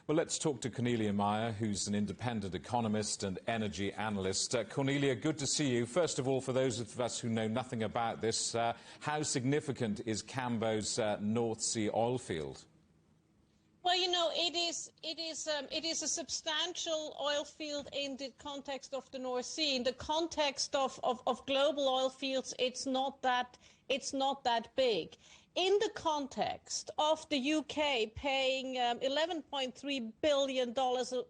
Well, let's talk to Cornelia Meyer, who's an independent economist and energy analyst. Cornelia, good to see you. First of all, for those of us who know nothing about this, how significant is Cambo's North Sea oil field? Well, you know, it is a substantial oil field in the context of the North Sea. In the context of global oil fields, it's not that big. In the context of the UK paying $11.3 billion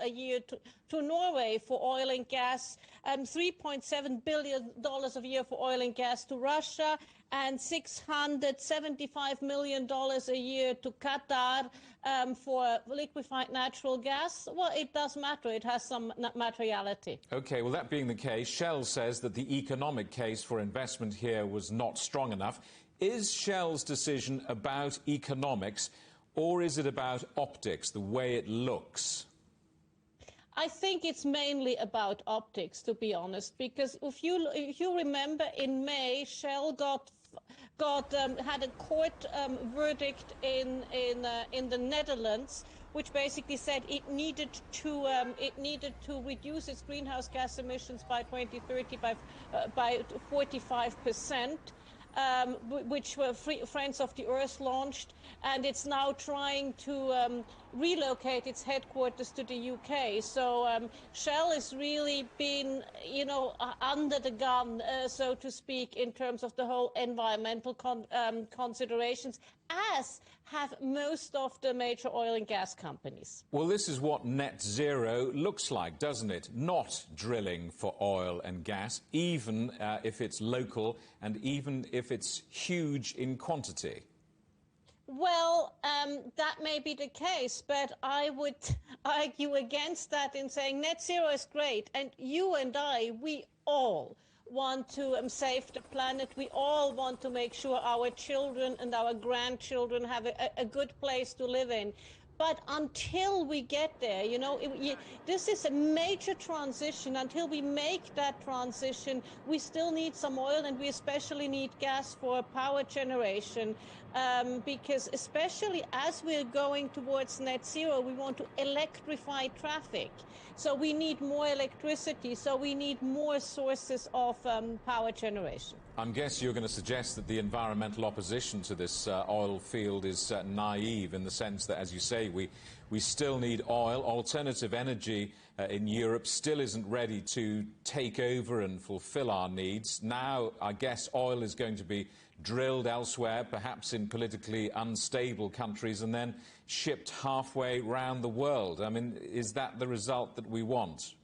a year to Norway for oil and gas, $3.7 billion a year for oil and gas to Russia, and $675 million a year to Qatar for liquefied natural gas, well, it does matter. It has some materiality. OK, well, that being the case, Shell says that the economic case for investment here was not strong enough. Is Shell's decision about economics, or is it about optics, the way it looks? I think it's mainly about optics, to be honest, because if you remember, in May, Shell had a court verdict in the Netherlands, which basically said it needed to reduce its greenhouse gas emissions by 2030 by 45%. Which were Friends of the Earth launched, and it's now trying to relocate its headquarters to the UK. So Shell has really been, you know, under the gun, so to speak, in terms of the whole environmental considerations, as have most of the major oil and gas companies. Well, this is what net zero looks like, doesn't it? Not drilling for oil and gas, even if it's local and even if it's huge in quantity. Well, that may be the case, but I would argue against that in saying net zero is great, and you and I, we all want to save the planet. We all want to make sure our children and our grandchildren have a good place to live in. But until we get there, you know, this is a major transition. Until we make that transition, we still need some oil, and we especially need gas for power generation, because especially as we're going towards net zero, we want to electrify traffic. So we need more electricity, so we need more sources of power generation. I'm guessing you're going to suggest that the environmental opposition to this oil field is naive, in the sense that, as you say, we still need oil. Alternative energy in Europe still isn't ready to take over and fulfill our needs. Now, I guess oil is going to be drilled elsewhere, perhaps in politically unstable countries, and then shipped halfway round the world. I mean, is that the result that we want?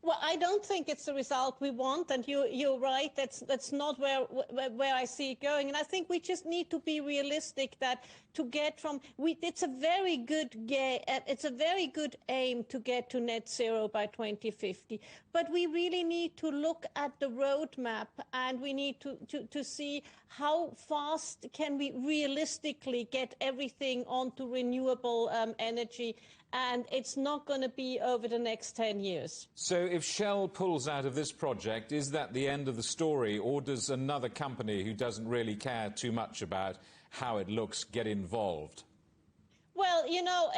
Well, I don't think it's the result we want, and you're right. That's not where I see it going. And I think we just need to be realistic that to get from it's a very good aim to get to net zero by 2050. But we really need to look at the roadmap, and we need to see how fast can we realistically get everything onto renewable energy. And it's not going to be over the next 10 years. So if Shell pulls out of this project, is that the end of the story, or does another company who doesn't really care too much about how it looks get involved? Well, you know,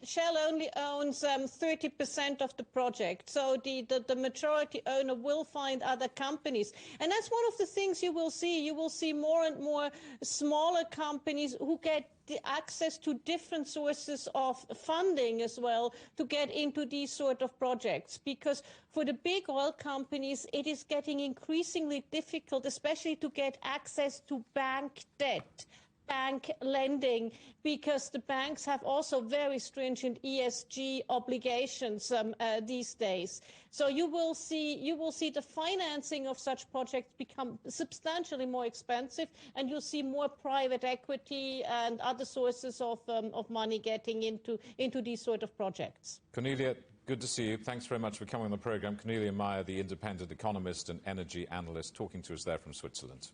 Shell only owns 30% of the project, so the majority owner will find other companies. And that's one of the things you will see. You will see more and more smaller companies who get the access to different sources of funding as well to get into these sort of projects. Because for the big oil companies, it is getting increasingly difficult, especially to get access to bank debt, bank lending, because the banks have also very stringent ESG obligations these days. So you will see the financing of such projects become substantially more expensive, and you'll see more private equity and other sources of money getting into these sort of projects. Cornelia, good to see you. Thanks very much for coming on the programme. Cornelia Meyer, the independent economist and energy analyst, talking to us there from Switzerland.